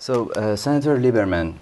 So, Senator Lieberman,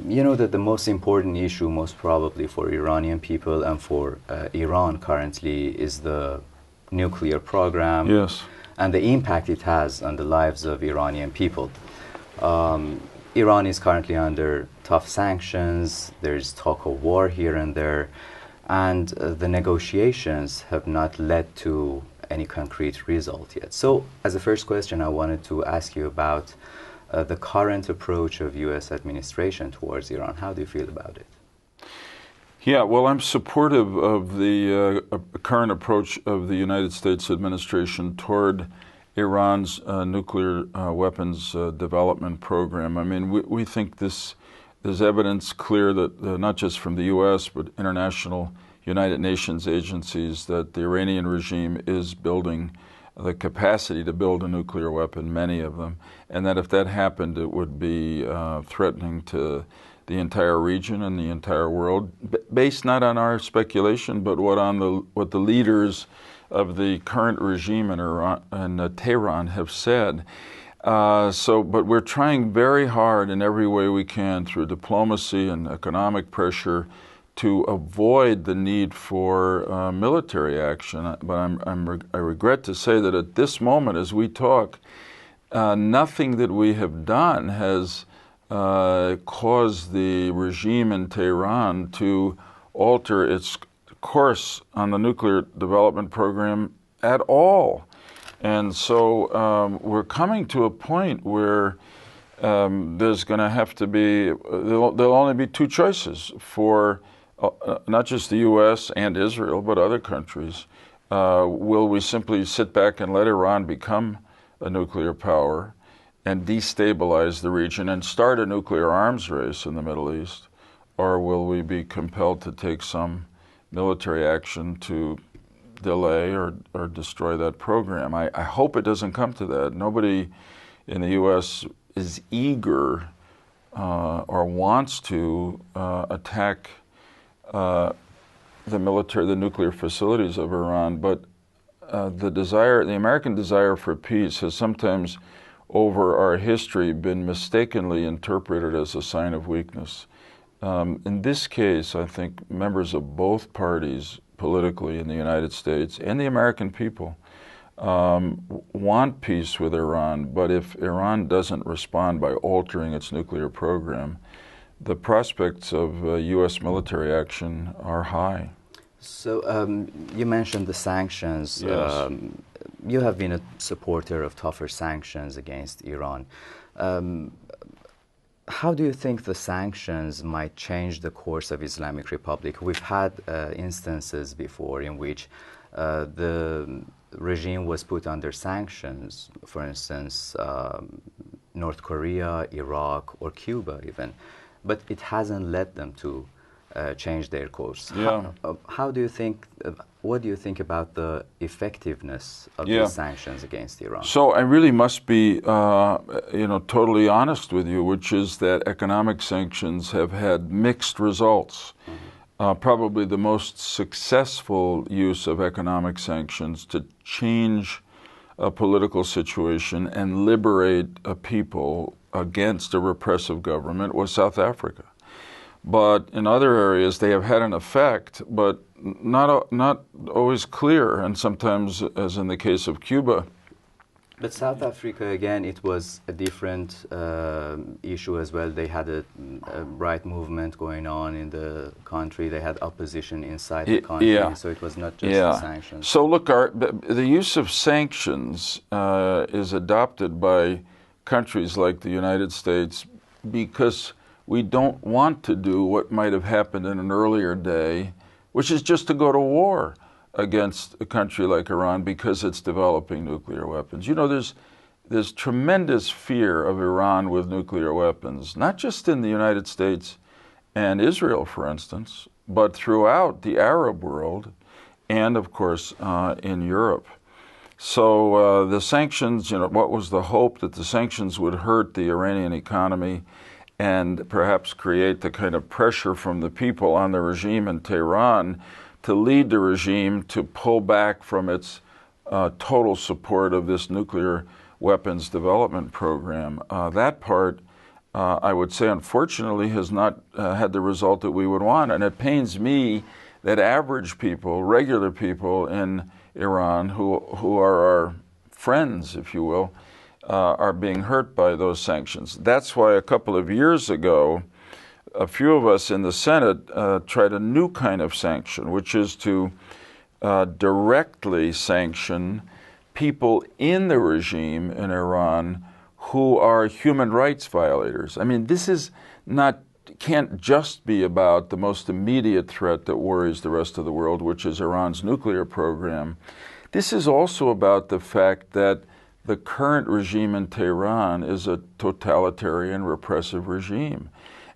you know that the most important issue, most probably for Iranian people and for Iran currently, is the nuclear program. Yes. And the impact it has on the lives of Iranian people. Iran is currently under tough sanctions. There's talk of war here and there. And the negotiations have not led to any concrete result yet. So, as a first question, I wanted to ask you about the current approach of U.S. administration towards Iran. How do you feel about it? Yeah, well, I'm supportive of the current approach of the United States administration toward Iran's nuclear weapons development program. I mean, we think there's evidence clear that not just from the U.S. but international United Nations agencies that the Iranian regime is building the capacity to build a nuclear weapon, many of them, and that if that happened, it would be threatening to the entire region and the entire world, based not on our speculation, but what the leaders of the current regime in Iran and Tehran have said. But we're trying very hard in every way we can through diplomacy and economic pressure to avoid the need for military action. But I regret to say that at this moment, as we talk, nothing that we have done has caused the regime in Tehran to alter its course on the nuclear development program at all. And so we're coming to a point where there's going to have to be, there'll only be two choices for not just the U.S. and Israel, but other countries. Will we simply sit back and let Iran become a nuclear power and destabilize the region and start a nuclear arms race in the Middle East? Or will we be compelled to take some military action to delay or destroy that program? I hope it doesn't come to that. Nobody in the U.S. is eager or wants to attack the nuclear facilities of Iran, but the American desire for peace has sometimes over our history been mistakenly interpreted as a sign of weakness. In this case, I think members of both parties politically in the United States and the American people want peace with Iran, but if Iran doesn't respond by altering its nuclear program, the prospects of U.S. military action are high. So you mentioned the sanctions. Yes. You have been a supporter of tougher sanctions against Iran. How do you think the sanctions might change the course of Islamic Republic? We've had instances before in which the regime was put under sanctions, for instance, North Korea, Iraq, or Cuba even, but it hasn't led them to change their course. Yeah. How do you think, what do you think about the effectiveness of these sanctions against Iran? So I really must be, totally honest with you, which is that economic sanctions have had mixed results. Probably the most successful use of economic sanctions to change a political situation and liberate a people against a repressive government was South Africa. But in other areas, they have had an effect, but not always clear, and sometimes, as in the case of Cuba. But South Africa, again, it was a different issue as well. They had a right movement going on in the country. They had opposition inside the country, so it was not just the sanctions. So look, the use of sanctions is adopted by countries like the United States because we don't want to do what might have happened in an earlier day, which is just to go to war against a country like Iran because it's developing nuclear weapons. You know, there's tremendous fear of Iran with nuclear weapons, not just in the United States and Israel, for instance, but throughout the Arab world and, of course, in Europe. So the sanctions, what was the hope that the sanctions would hurt the Iranian economy and perhaps create the kind of pressure from the people on the regime in Tehran to lead the regime to pull back from its total support of this nuclear weapons development program. That part I would say, unfortunately, has not had the result that we would want. And it pains me that average people, regular people in Iran, who are our friends, if you will, are being hurt by those sanctions. That's why a couple of years ago, a few of us in the Senate tried a new kind of sanction, which is to directly sanction people in the regime in Iran who are human rights violators. I mean, this is not, can't just be about the most immediate threat that worries the rest of the world, which is Iran's nuclear program. This is also about the fact that the current regime in Tehran is a totalitarian, repressive regime.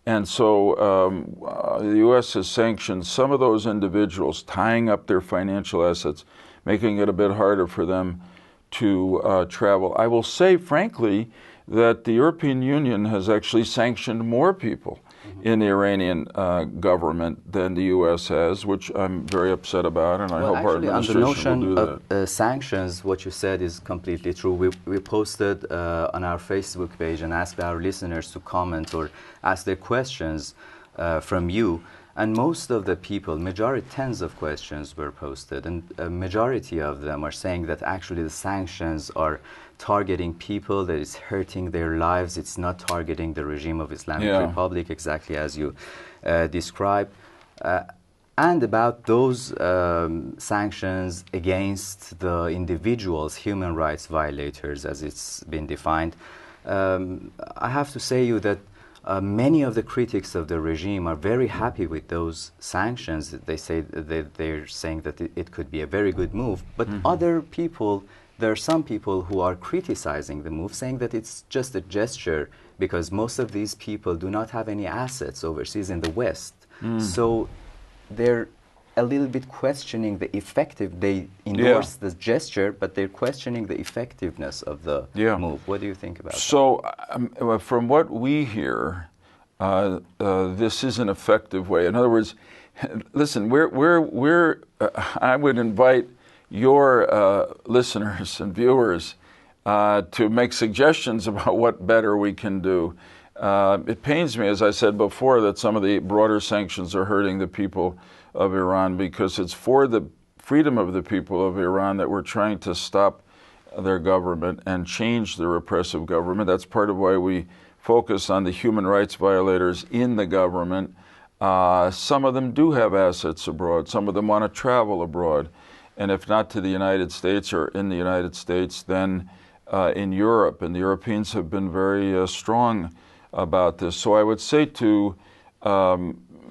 And so the U.S. has sanctioned some of those individuals, tying up their financial assets, making it a bit harder for them to travel. I will say, frankly, that the European Union has actually sanctioned more people in the Iranian government than the U.S. has, which I'm very upset about, and I hope our administration will do that. On the notion of sanctions, what you said is completely true. We posted on our Facebook page and asked our listeners to comment or ask their questions from you. And most of the people, tens of questions were posted, and a majority of them are saying that actually the sanctions are targeting people, that it's hurting their lives, it's not targeting the regime of Islamic Republic, exactly as you described. And about those sanctions against the individuals, human rights violators, as it's been defined, I have to say you that many of the critics of the regime are very happy with those sanctions. They say they're saying that it could be a very good move. But other people, there are some people who are criticizing the move, saying that it's just a gesture because most of these people do not have any assets overseas in the West. So they're a little bit questioning the they endorse the gesture, but they're questioning the effectiveness of the move. What do you think about that? So from what we hear, this is an effective way. In other words, listen, I would invite your listeners and viewers to make suggestions about what better we can do. It pains me, as I said before, that some of the broader sanctions are hurting the people of Iran, because it's for the freedom of the people of Iran that we're trying to stop their government and change the repressive government. That's part of why we focus on the human rights violators in the government. Some of them do have assets abroad. Some of them want to travel abroad. And if not to the United States or in the United States, then in Europe. And the Europeans have been very strong about this. So I would say to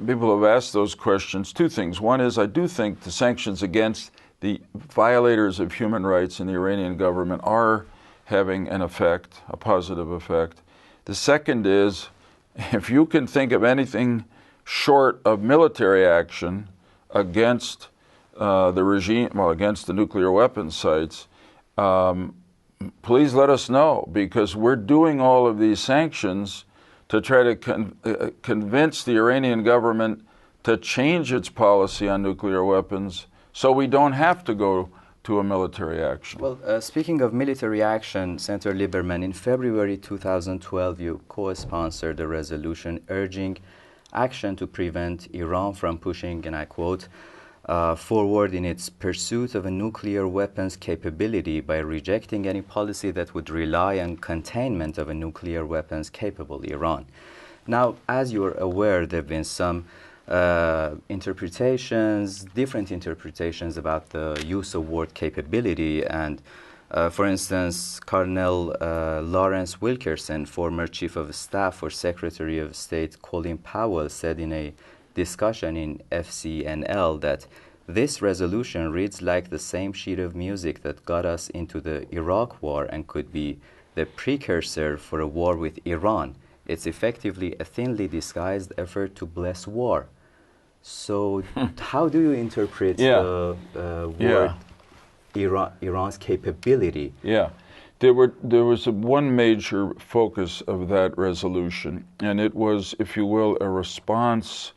people who have asked those questions, two things. One is, I do think the sanctions against the violators of human rights in the Iranian government are having an effect, a positive effect. The second is, if you can think of anything short of military action against the regime, well, against the nuclear weapons sites, please let us know, because we're doing all of these sanctions to try to convince the Iranian government to change its policy on nuclear weapons so we don't have to go to a military action. Well, speaking of military action, Senator Lieberman, in February 2012, you co-sponsored a resolution urging action to prevent Iran from pushing, and I quote, forward in its pursuit of a nuclear weapons capability by rejecting any policy that would rely on containment of a nuclear weapons capable Iran. Now, as you're aware, there have been some different interpretations about the use of word capability. And for instance, Colonel Lawrence Wilkerson, former Chief of Staff for Secretary of State Colin Powell, said in a discussion in FCNL that this resolution reads like the same sheet of music that got us into the Iraq war and could be the precursor for a war with Iran. It's effectively a thinly disguised effort to bless war. So how do you interpret the word Iran's capability? Yeah. There was one major focus of that resolution, and it was, if you will, a response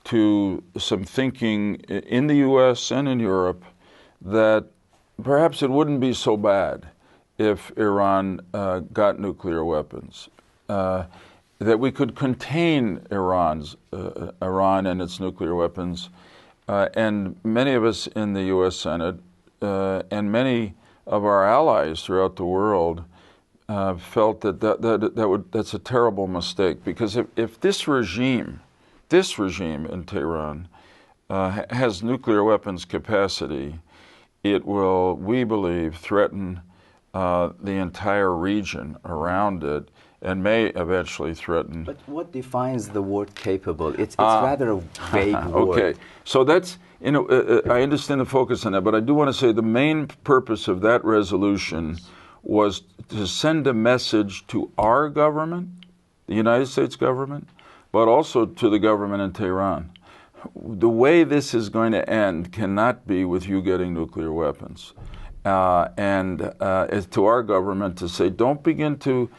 to some thinking in the U.S. and in Europe that perhaps it wouldn't be so bad if Iran got nuclear weapons. that we could contain Iran and its nuclear weapons, and many of us in the U.S. Senate and many of our allies throughout the world felt that's a terrible mistake, because if this regime in Tehran has nuclear weapons capacity, it will, we believe, threaten the entire region around it, and may eventually threaten. But what defines the word capable? It's rather a vague word. Okay, so that's, I understand the focus on that, but I do want to say the main purpose of that resolution was to send a message to our government, the United States government, but also to the government in Tehran. The way this is going to end cannot be with you getting nuclear weapons. It's to our government to say, don't begin to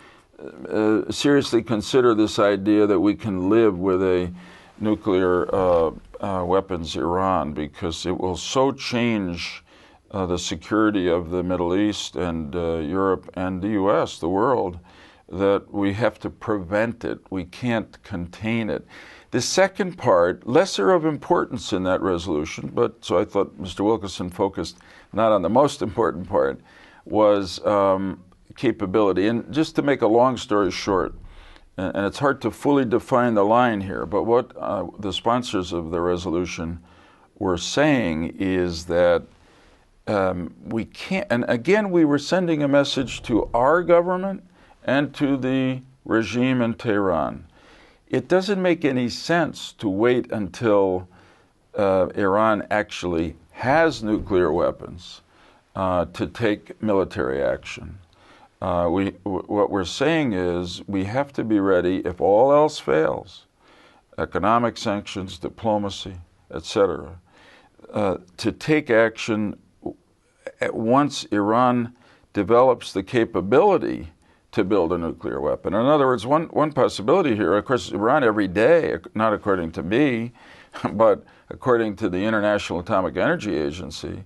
seriously consider this idea that we can live with a nuclear weapons Iran, because it will so change the security of the Middle East and Europe and the U.S., the world, that we have to prevent it. We can't contain it. The second part, lesser of importance in that resolution, but so I thought Mr. Wilkerson focused not on the most important part, was capability. And just to make a long story short, and it's hard to fully define the line here, but what the sponsors of the resolution were saying is that we can't, and again, we were sending a message to our government and to the regime in Tehran. It doesn't make any sense to wait until Iran actually has nuclear weapons to take military action. What we're saying is we have to be ready if all else fails, economic sanctions, diplomacy, etc., to take action once Iran develops the capability to build a nuclear weapon. In other words, one possibility here, of course, Iran every day, not according to me, but according to the International Atomic Energy Agency,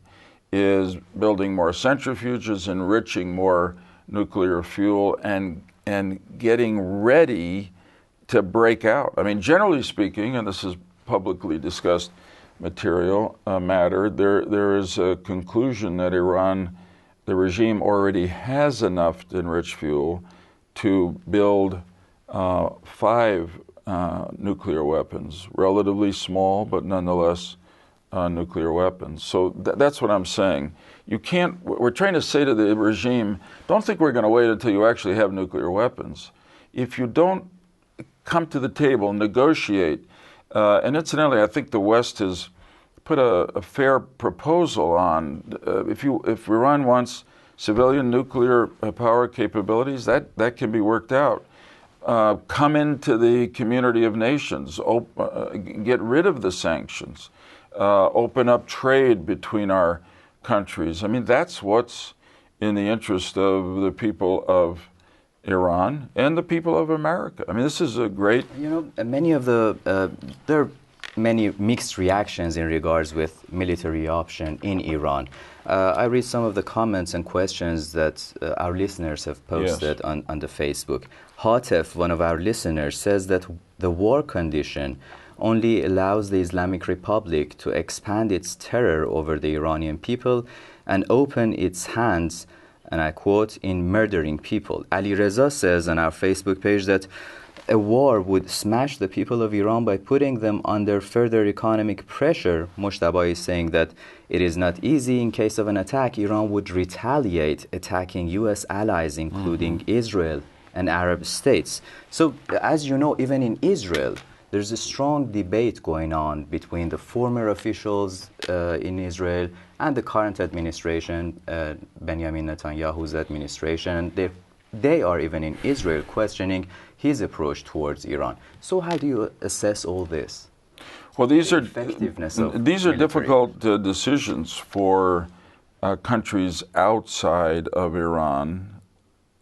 is building more centrifuges, enriching more nuclear fuel, and getting ready to break out. I mean, generally speaking, and this is publicly discussed matter, there is a conclusion that Iran, the regime, already has enough enriched fuel to build 5 nuclear weapons, relatively small, but nonetheless nuclear weapons. So that's what I'm saying. You can't, we're trying to say to the regime, don't think we're going to wait until you actually have nuclear weapons. If you don't come to the table, negotiate, and incidentally, I think the West has put a fair proposal on. If Iran wants civilian nuclear power capabilities, that can be worked out. Come into the community of nations, get rid of the sanctions, open up trade between our countries. I mean, that's what's in the interest of the people of Iran and the people of America. I mean, this is a great... many of there are many mixed reactions in regards with military option in Iran. I read some of the comments and questions that our listeners have posted on the Facebook. Hatef, one of our listeners, says that the war condition only allows the Islamic Republic to expand its terror over the Iranian people and open its hands, and I quote, in murdering people. Ali Reza says on our Facebook page that a war would smash the people of Iran by putting them under further economic pressure. Moshtaba is saying that it is not easy. In case of an attack, Iran would retaliate, attacking U.S. allies, including Israel and Arab states. So, as you know, even in Israel, there's a strong debate going on between the former officials in Israel and the current administration, Benjamin Netanyahu's administration. They are even in Israel questioning his approach towards Iran. So how do you assess all this? Well, these are military? difficult decisions for countries outside of Iran,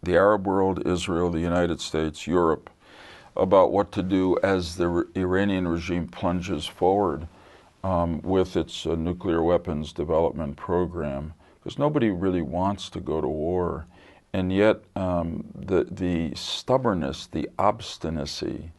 the Arab world, Israel, the United States, Europe, about what to do as the Iranian regime plunges forward with its nuclear weapons development program, because nobody really wants to go to war. and yet the stubbornness, the obstinacy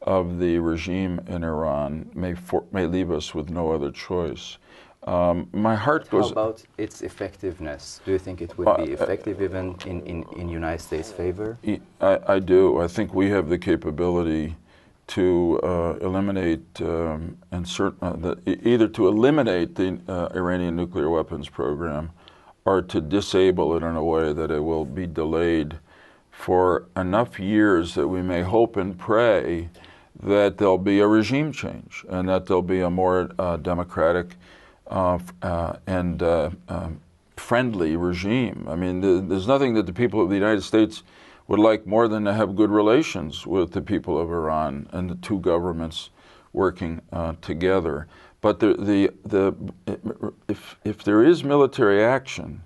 of the regime in Iran may leave us with no other choice. My heart goes... How about its effectiveness? Do you think it would be effective even in United States' favor? I do. I think we have the capability to eliminate either to eliminate the Iranian nuclear weapons program or to disable it in a way that it will be delayed for enough years that we may hope and pray that there'll be a regime change and that there'll be a more democratic and friendly regime. I mean, there's nothing that the people of the United States would like more than to have good relations with the people of Iran and the two governments working together. But if there is military action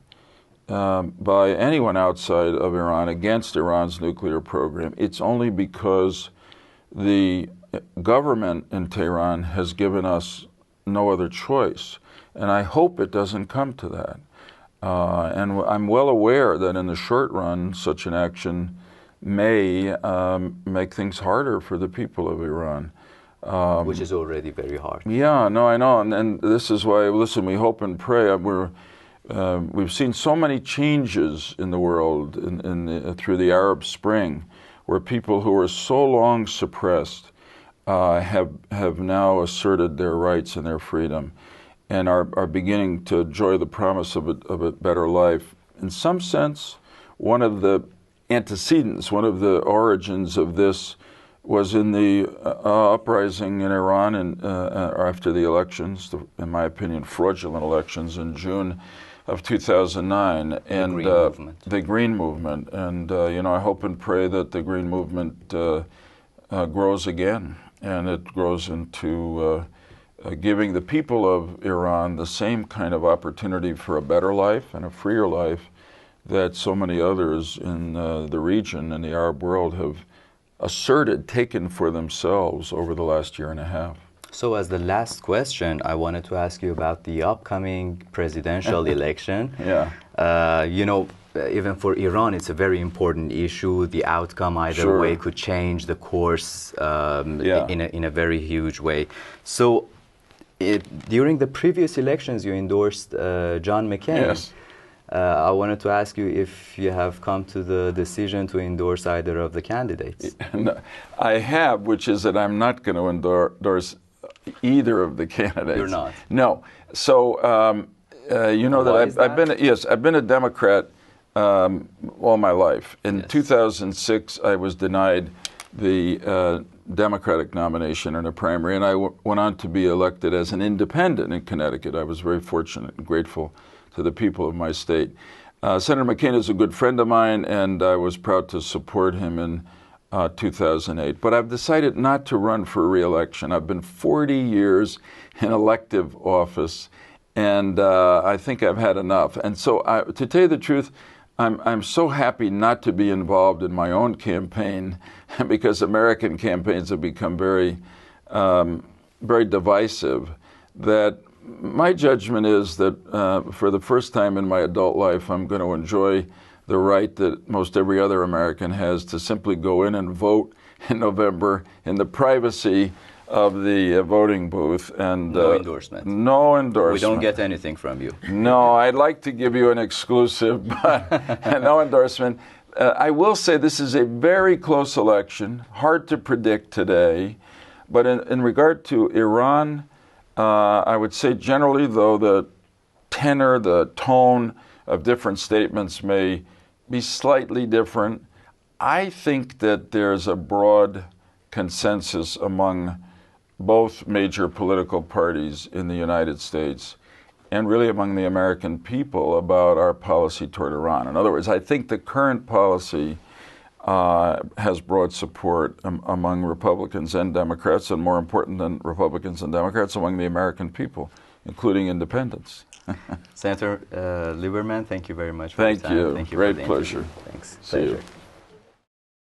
by anyone outside of Iran against Iran's nuclear program, it's only because the government in Tehran has given us no other choice. And I hope it doesn't come to that. And I'm well aware that in the short run, such an action may make things harder for the people of Iran. Which is already very hard. Yeah, no, I know. And this is why, listen, we hope and pray. We've seen so many changes in the world through the Arab Spring, where people who were so long suppressed have now asserted their rights and their freedom, and are beginning to enjoy the promise of a better life. In some sense, one of the antecedents, one of the origins of this was in the uprising in Iran after the elections, in my opinion, fraudulent elections in June of 2009, and the Green Movement. And I hope and pray that the Green Movement grows again, and it grows into giving the people of Iran the same kind of opportunity for a better life and a freer life that so many others in the region and the Arab world have taken for themselves over the last year and a half. So as the last question, I wanted to ask you about the upcoming presidential election. Yeah. Even for Iran, it's a very important issue. The outcome either way could change the course in a very huge way. So during the previous elections, you endorsed John McCain. Yes. I wanted to ask you if you have come to the decision to endorse either of the candidates. I have, which is that I'm not going to endorse either of the candidates. You're not? No. So, that I've been a Democrat all my life. In 2006, I was denied the Democratic nomination in a primary, and I went on to be elected as an independent in Connecticut. I was very fortunate and grateful to the people of my state. Senator McCain is a good friend of mine, and I was proud to support him in 2008. But I've decided not to run for re-election. I've been 40 years in elective office, and I think I've had enough. And so, to tell you the truth, I'm so happy not to be involved in my own campaign, because American campaigns have become very, very divisive, that my judgment is that for the first time in my adult life, I'm going to enjoy the right that most every other American has to simply go in and vote in November in the privacy of the voting booth. And no endorsement. No endorsement. We don't get anything from you. No, I'd like to give you an exclusive, but no endorsement. I will say this is a very close election, hard to predict today. But in regard to Iran, I would say generally, though, the tenor, the tone of different statements may be slightly different. I think that there's a broad consensus among both major political parties in the United States and really among the American people about our policy toward Iran. In other words, I think the current policy has broad support among Republicans and Democrats, and more important than Republicans and Democrats, among the American people, including independents. Senator Lieberman, thank you very much for your time. Thank you. Thank you. Great pleasure. Thanks. See you.